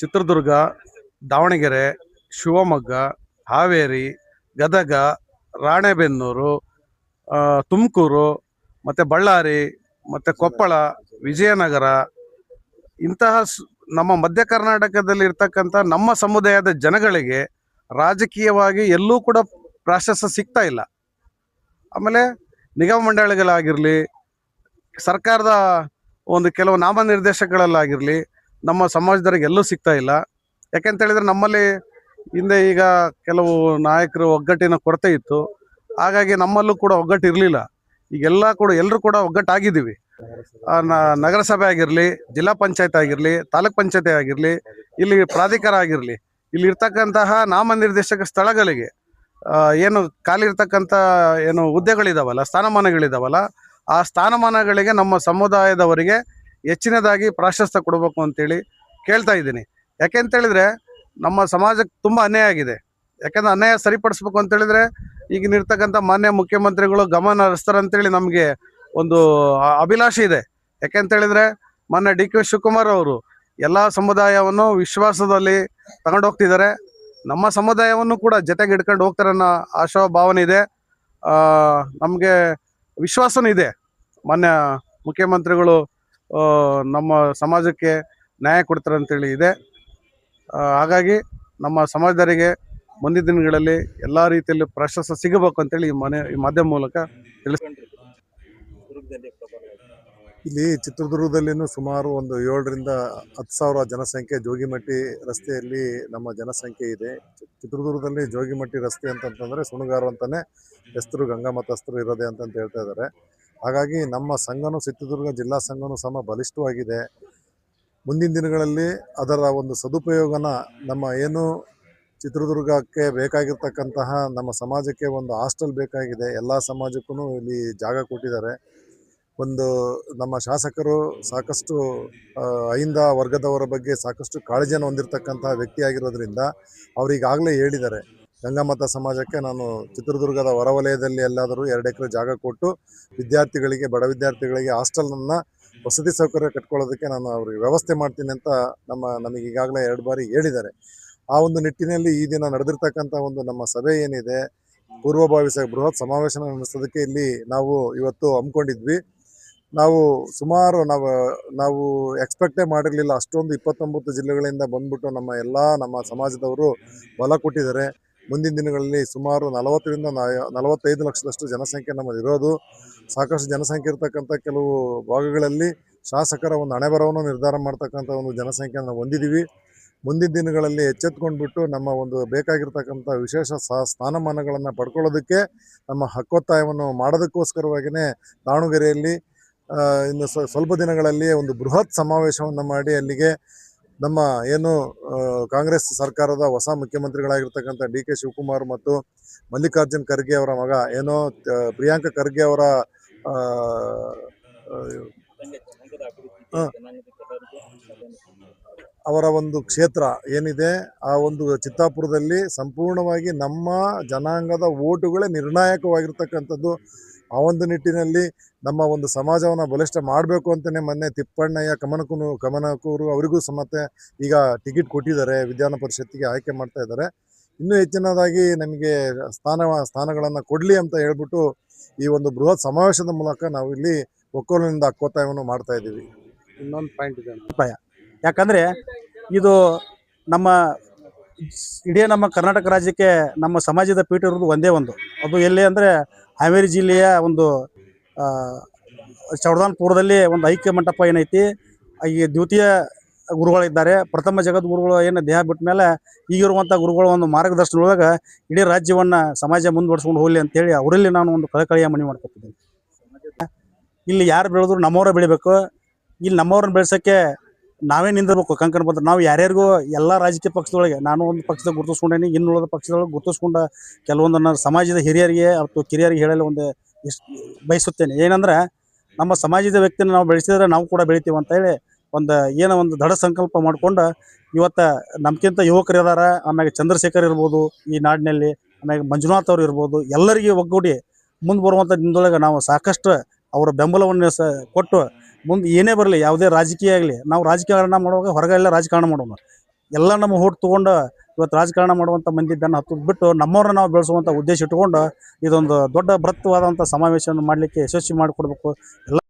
ಚಿತ್ರದುರ್ಗ, ದಾವಣಗೆರೆ, ಶಿವಮೊಗ್ಗ, ಹಾವೇರಿ, ಗದಗ, ರಾಣೆಬೆನ್ನೂರು, ತುಮಕೂರು, ಮತ್ತು ಬಳ್ಳಾರಿ, ಮತ್ತು ಕೊಪ್ಪಳ, ವಿಜಯನಗರ ಇಂತಹ ನಮ್ಮ ಮಧ್ಯ ಕರ್ನಾಟಕದಲ್ಲಿ ಇರ್ತಕ್ಕಂಥ ನಮ್ಮ ಸಮುದಾಯದ ಜನಗಳಿಗೆ ರಾಜಕೀಯವಾಗಿ ಎಲ್ಲೂ ಕೂಡ ಪ್ರಾಶಸ್ತ್ಯ ಸಿಗ್ತಾ ಇಲ್ಲ. ಆಮೇಲೆ ನಿಗಮ ಮಂಡಳಿಗಳಾಗಿರಲಿ, ಸರ್ಕಾರದ ಒಂದು ಕೆಲವು ನಾಮನಿರ್ದೇಶಕಗಳಲ್ಲಾಗಿರಲಿ ನಮ್ಮ ಸಮಾಜದವರಿಗೆ ಎಲ್ಲೂ ಸಿಗ್ತಾ ಇಲ್ಲ. ಯಾಕೆಂತ ಹೇಳಿದ್ರೆ ನಮ್ಮಲ್ಲಿ ಹಿಂದೆ ಈಗ ಕೆಲವು ನಾಯಕರು ಒಗ್ಗಟ್ಟಿನ ಕೊರತೆ ಇತ್ತು. ಹಾಗಾಗಿ ನಮ್ಮಲ್ಲೂ ಕೂಡ ಒಗ್ಗಟ್ಟು ಇರಲಿಲ್ಲ. ಈಗೆಲ್ಲ ಕೂಡ ಎಲ್ಲರೂ ಕೂಡ ಒಗ್ಗಟ್ಟಾಗಿದ್ದೀವಿ. ನಗರಸಭೆ ಆಗಿರಲಿ, ಜಿಲ್ಲಾ ಪಂಚಾಯತ್ ಆಗಿರಲಿ, ತಾಲೂಕ್ ಪಂಚಾಯತಿ ಆಗಿರಲಿ, ಇಲ್ಲಿ ಪ್ರಾಧಿಕಾರ ಆಗಿರಲಿ, ಇಲ್ಲಿ ಇರ್ತಕ್ಕಂತಹ ನಾಮನಿರ್ದೇಶಕ ಸ್ಥಳಗಳಿಗೆ ಏನು ಖಾಲಿ ಇರ್ತಕ್ಕಂಥ ಏನು ಹುದ್ದೆಗಳಿದಾವಲ್ಲ, ಸ್ಥಾನಮಾನಗಳಿದಾವಲ್ಲ, ಆ ಸ್ಥಾನಮಾನಗಳಿಗೆ ನಮ್ಮ ಸಮುದಾಯದವರಿಗೆ ಹೆಚ್ಚಿನದಾಗಿ ಪ್ರಾಶಸ್ತ್ಯ ಕೊಡಬೇಕು ಅಂತೇಳಿ ಕೇಳ್ತಾ ಇದ್ದೀನಿ. ಯಾಕೆಂತೇಳಿದ್ರೆ ನಮ್ಮ ಸಮಾಜಕ್ಕೆ ತುಂಬ ಅನ್ಯಾಯ ಆಗಿದೆ. ಯಾಕೆಂದ್ರೆ ಅನ್ಯಾಯ ಸರಿಪಡಿಸ್ಬೇಕು ಅಂತೇಳಿದ್ರೆ ಈಗಿನ ಇರ್ತಕ್ಕಂಥ ಮಾನ್ಯ ಮುಖ್ಯಮಂತ್ರಿಗಳು ಗಮನ ಹರಿಸ್ತಾರೆ ಅಂತೇಳಿ ನಮಗೆ ಒಂದು ಅಭಿಲಾಷೆ ಇದೆ. ಯಾಕೆಂತೇಳಿದ್ರೆ ಮಾನ್ಯ ಡಿ ಕೆ ಶಿವಕುಮಾರ್ ಅವರು ಎಲ್ಲ ಸಮುದಾಯವನ್ನು ವಿಶ್ವಾಸದಲ್ಲಿ ತಗೊಂಡೋಗ್ತಿದ್ದಾರೆ. ನಮ್ಮ ಸಮುದಾಯವನ್ನು ಕೂಡ ಜೊತೆಗೆ ಹಿಡ್ಕೊಂಡು ಹೋಗ್ತಾರೆ ಅನ್ನೋ ಆಶಾಭಾವನೆ ಇದೆ. ನಮಗೆ ವಿಶ್ವಾಸನೂ ಇದೆ ಮಾನ್ಯ ಮುಖ್ಯಮಂತ್ರಿಗಳು ನಮ್ಮ ಸಮಾಜಕ್ಕೆ ನ್ಯಾಯ ಕೊಡ್ತಾರೆ ಅಂತೇಳಿ ಇದೆ. ಹಾಗಾಗಿ ನಮ್ಮ ಸಮಾಜದವರಿಗೆ ಮುಂದಿನ ದಿನಗಳಲ್ಲಿ ಎಲ್ಲ ರೀತಿಯಲ್ಲಿ ಪ್ರಾಶಸ್ತ್ಯ ಸಿಗಬೇಕು ಅಂತೇಳಿ ಈ ಮಾಧ್ಯಮ ಮೂಲಕ ತಿಳಿಸ್ಕೊಂಡ್ರಿ. ಇಲ್ಲಿ ಚಿತ್ರದುರ್ಗದಲ್ಲಿನೂ ಸುಮಾರು ಒಂದು 7,000 to 10,000 ಜನಸಂಖ್ಯೆ ಜೋಗಿಮಟ್ಟಿ ರಸ್ತೆಯಲ್ಲಿ ನಮ್ಮ ಜನಸಂಖ್ಯೆ ಇದೆ. ಚಿತ್ರದುರ್ಗದಲ್ಲಿ ಜೋಗಿಮಟ್ಟಿ ರಸ್ತೆ ಅಂತಂತಂದರೆ ಸುಣಗಾರು ಅಂತಲೇ ಹೆಸರು, ಗಂಗಾ ಮತಸ್ಥರು ಇರೋದೆ ಅಂತಂತ ಹೇಳ್ತಾ ಇದ್ದಾರೆ. ಹಾಗಾಗಿ ನಮ್ಮ ಸಂಘನೂ, ಚಿತ್ರದುರ್ಗ ಜಿಲ್ಲಾ ಸಂಘನೂ ಸಮ ಬಲಿಷ್ಠವಾಗಿದೆ. ಮುಂದಿನ ದಿನಗಳಲ್ಲಿ ಅದರ ಒಂದು ಸದುಪಯೋಗನ ನಮ್ಮ ಏನು ಚಿತ್ರದುರ್ಗಕ್ಕೆ ಬೇಕಾಗಿರ್ತಕ್ಕಂತಹ ನಮ್ಮ ಸಮಾಜಕ್ಕೆ ಒಂದು ಹಾಸ್ಟೆಲ್ ಬೇಕಾಗಿದೆ. ಎಲ್ಲ ಸಮಾಜಕ್ಕೂ ಇಲ್ಲಿ ಜಾಗ ಕೊಟ್ಟಿದ್ದಾರೆ. ಒಂದು ನಮ್ಮ ಶಾಸಕರು ಸಾಕಷ್ಟು ಅಹಿಂದ ವರ್ಗದವರ ಬಗ್ಗೆ ಸಾಕಷ್ಟು ಕಾಳಜಿಯನ್ನು ಹೊಂದಿರತಕ್ಕಂಥ ವ್ಯಕ್ತಿಯಾಗಿರೋದ್ರಿಂದ ಅವರಿಗಾಗಲೇ ಹೇಳಿದ್ದಾರೆ, ಗಂಗಾಮತ ಸಮಾಜಕ್ಕೆ ನಾನು ಚಿತ್ರದುರ್ಗದ ಹೊರವಲಯದಲ್ಲಿ ಎಲ್ಲಾದರೂ 2 ಎಕರೆ ಜಾಗ ಕೊಟ್ಟು ವಿದ್ಯಾರ್ಥಿಗಳಿಗೆ, ಬಡ ವಿದ್ಯಾರ್ಥಿಗಳಿಗೆ ಹಾಸ್ಟೆಲ್ನ ವಸತಿ ಸೌಕರ್ಯ ಕಟ್ಕೊಳ್ಳೋದಕ್ಕೆ ನಾನು ಅವ್ರಿಗೆ ವ್ಯವಸ್ಥೆ ಮಾಡ್ತೀನಿ ಅಂತ ನಮಗೆ ಈಗಾಗಲೇ 2 ಬಾರಿ ಹೇಳಿದ್ದಾರೆ. ಆ ಒಂದು ನಿಟ್ಟಿನಲ್ಲಿ ಈ ದಿನ ನಡೆದಿರ್ತಕ್ಕಂಥ ಒಂದು ನಮ್ಮ ಸಭೆ ಏನಿದೆ, ಪೂರ್ವಭಾವಿ ಬೃಹತ್ ಸಮಾವೇಶ ನಡೆಸೋದಕ್ಕೆ ಇಲ್ಲಿ ನಾವು ಇವತ್ತು ಹಮ್ಮಿಕೊಂಡಿದ್ವಿ. ನಾವು ಸುಮಾರು ನಾವು ಎಕ್ಸ್ಪೆಕ್ಟೇ ಮಾಡಿರಲಿಲ್ಲ, ಅಷ್ಟೊಂದು 29 ಜಿಲ್ಲೆಗಳಿಂದ ಬಂದ್ಬಿಟ್ಟು ನಮ್ಮ ಸಮಾಜದವರು ಬಲ ಕೊಟ್ಟಿದ್ದಾರೆ. ಮುಂದಿನ ದಿನಗಳಲ್ಲಿ ಸುಮಾರು 40 ರಿಂದ 45 ಲಕ್ಷದಷ್ಟು ಜನಸಂಖ್ಯೆ ನಮ್ಮದಿರೋದು. ಸಾಕಷ್ಟು ಜನಸಂಖ್ಯೆ ಇರ್ತಕ್ಕಂಥ ಕೆಲವು ಭಾಗಗಳಲ್ಲಿ ಶಾಸಕರ ಒಂದು ಹಣೆಬರವನ್ನು ನಿರ್ಧಾರ ಮಾಡ್ತಕ್ಕಂಥ ಒಂದು ಜನಸಂಖ್ಯೆ ನಾವು ಹೊಂದಿದ್ದೀವಿ. ಮುಂದಿನ ದಿನಗಳಲ್ಲಿ ಎಚ್ಚೆತ್ಕೊಂಡ್ಬಿಟ್ಟು ನಮ್ಮ ಒಂದು ಬೇಕಾಗಿರ್ತಕ್ಕಂಥ ವಿಶೇಷ ಸ್ಥಾನಮಾನಗಳನ್ನು ಪಡ್ಕೊಳ್ಳೋದಕ್ಕೆ ನಮ್ಮ ಹಕ್ಕೊತ್ತಾಯವನ್ನು ಮಾಡೋದಕ್ಕೋಸ್ಕರವಾಗಿಯೇ ದಾವಣಗೆರೆಯಲ್ಲಿ ಇನ್ನು ಸ್ವಲ್ಪ ದಿನಗಳಲ್ಲಿ ಒಂದು ಬೃಹತ್ ಸಮಾವೇಶವನ್ನು ಮಾಡಿ ಅಲ್ಲಿಗೆ ನಮ್ಮ ಏನು ಕಾಂಗ್ರೆಸ್ ಸರ್ಕಾರದ ಹೊಸ ಮುಖ್ಯಮಂತ್ರಿಗಳಾಗಿರ್ತಕ್ಕಂಥ ಡಿ ಕೆ ಶಿವಕುಮಾರ್ ಮತ್ತು ಮಲ್ಲಿಕಾರ್ಜುನ್ ಖರ್ಗೆ ಅವರ ಮಗ ಏನೋ ಪ್ರಿಯಾಂಕ ಖರ್ಗೆ ಅವರ ಒಂದು ಕ್ಷೇತ್ರ ಏನಿದೆ, ಆ ಒಂದು ಚಿತ್ತಾಪುರದಲ್ಲಿ ಸಂಪೂರ್ಣವಾಗಿ ನಮ್ಮ ಜನಾಂಗದ ಓಟುಗಳೇ ನಿರ್ಣಾಯಕವಾಗಿರ್ತಕ್ಕಂಥದ್ದು. ಆ ಒಂದು ನಿಟ್ಟಿನಲ್ಲಿ ನಮ್ಮ ಒಂದು ಸಮಾಜವನ್ನು ಬಲಿಷ್ಠ ಮಾಡಬೇಕು ಅಂತಲೇ ಮೊನ್ನೆ ತಿಪ್ಪಣ್ಣಯ್ಯ ಕಮನಕೂರು ಅವರಿಗೂ ಸಮೇತ ಈಗ ಟಿಕೆಟ್ ಕೊಟ್ಟಿದ್ದಾರೆ, ವಿಧಾನ ಪರಿಷತ್ತಿಗೆ ಆಯ್ಕೆ ಮಾಡ್ತಾ ಇದ್ದಾರೆ. ಇನ್ನೂ ಹೆಚ್ಚಿನದಾಗಿ ನಮಗೆ ಸ್ಥಾನಗಳನ್ನು ಕೊಡಲಿ ಅಂತ ಹೇಳ್ಬಿಟ್ಟು ಈ ಒಂದು ಬೃಹತ್ ಸಮಾವೇಶದ ಮೂಲಕ ನಾವು ಇಲ್ಲಿ ಒಕ್ಕೊಲಿನಿಂದ ಹಕ್ಕೊತ್ತಾಯವನ್ನು ಮಾಡ್ತಾ ಇದ್ದೀವಿ. ಇನ್ನೊಂದು ಪಾಯಿಂಟ್ ಇದೆ, ಯಾಕಂದರೆ ಇದು ನಮ್ಮ ಇಡೀ ನಮ್ಮ ಕರ್ನಾಟಕ ರಾಜ್ಯಕ್ಕೆ ನಮ್ಮ ಸಮಾಜದ ಪೀಠ ಇರೋದು ಒಂದೇ ಒಂದು. ಅದು ಎಲ್ಲಿ ಅಂದರೆ ಹಾವೇರಿ ಜಿಲ್ಲೆಯ ಒಂದು ಚೌಡದಾನಪುರದಲ್ಲಿ ಒಂದು ಐಕ್ಯ ಮಂಟಪ ಏನೈತಿ. ಈ ದ್ವಿತೀಯ ಗುರುಗಳಿದ್ದಾರೆ. ಪ್ರಥಮ ಜಗದ್ಗುರುಗಳು ಏನು ದೇಹ ಬಿಟ್ಟ ಮೇಲೆ ಈಗಿರುವಂಥ ಗುರುಗಳು ಒಂದು ಮಾರ್ಗದರ್ಶನದೊಳಗೆ ಇಡೀ ರಾಜ್ಯವನ್ನು ಸಮಾಜ ಮುಂದುವರ್ಸ್ಕೊಂಡು ಹೋಗಲಿ ಅಂತೇಳಿ ಅವರಲ್ಲಿ ನಾನು ಒಂದು ಕಳಕಳಿಯ ಮನವಿ ಮಾಡ್ಕೊತಿದ್ದೀನಿ. ಇಲ್ಲಿ ಯಾರು ಬೆಳೆದ್ರು ನಮ್ಮವರೇ ಬೆಳಿಬೇಕು. ಇಲ್ಲಿ ನಮ್ಮವ್ರನ್ನ ಬೆಳೆಸೋಕ್ಕೆ ನಾವೇ ನಿಂದಿರ್ಬೇಕು. ಕಂಕಣ ಬಂದ್ರೆ ನಾವು ಯಾರ್ಯಾರಿಗೂ ಎಲ್ಲ ರಾಜಕೀಯ ಪಕ್ಷದೊಳಗೆ ನಾನು ಒಂದು ಪಕ್ಷದಾಗ ಗುರುತಿಸ್ಕೊಂಡೇನಿ, ಇನ್ನುಳಿದ ಪಕ್ಷದೊಳಗೆ ಗುರುತಿಸ್ಕೊಂಡ ಕೆಲವೊಂದು ನನ್ನ ಸಮಾಜದ ಹಿರಿಯರಿಗೆ ಅಥವಾ ಕಿರಿಯರಿಗೆ ಹೇಳಲು ಒಂದು ಬಯಸುತ್ತೇನೆ. ಏನಂದ್ರೆ ನಮ್ಮ ಸಮಾಜದ ವ್ಯಕ್ತಿನ ನಾವು ಬೆಳೆಸಿದ್ರೆ ನಾವು ಕೂಡ ಬೆಳಿತೀವಿ ಅಂತೇಳಿ ಒಂದು ದೃಢ ಸಂಕಲ್ಪ ಮಾಡ್ಕೊಂಡು ಇವತ್ತು ನಮ್ಗಿಂತ ಯುವಕರು ಇದಾರ. ಆಮ್ಯಾಗ ಚಂದ್ರಶೇಖರ್ ಇರ್ಬೋದು ಈ ನಾಡಿನಲ್ಲಿ, ಆಮ್ಯಾಗ ಮಂಜುನಾಥ್ ಅವರು ಇರ್ಬೋದು, ಎಲ್ಲರಿಗೆ ಒಗ್ಗೂಡಿ ಮುಂದೆ ಬರುವಂಥ ದಿನದೊಳಗೆ ನಾವು ಸಾಕಷ್ಟು ಅವರ ಬೆಂಬಲವನ್ನು ಕೊಟ್ಟು ಮುಂದೆ ಏನೇ ಬರಲಿ, ಯಾವುದೇ ರಾಜಕೀಯ ಆಗಲಿ, ನಾವು ರಾಜಕಾರಣ ಮಾಡುವಾಗ ಹೊರಗೆಲ್ಲ ರಾಜಕಾರಣ ಮಾಡೋಣ. ಎಲ್ಲ ನಮ್ಮ ಹೋಟ್ ತೊಗೊಂಡು ಇವತ್ತು ರಾಜಕಾರಣ ಮಾಡುವಂಥ ಮಂದಿ ಬೆನ್ನು ಹತ್ತೋದು ಬಿಟ್ಟು ನಮ್ಮವ್ರನ್ನ ನಾವು ಬೆಳೆಸುವಂಥ ಉದ್ದೇಶ ಇಟ್ಕೊಂಡು ಇದೊಂದು ದೊಡ್ಡ ಬೃಹತ್ವಾದಂಥ ಸಮಾವೇಶವನ್ನು ಮಾಡಲಿಕ್ಕೆ ಯಶಸ್ವಿ ಮಾಡಿಕೊಡ್ಬೇಕು. ಎಲ್ಲ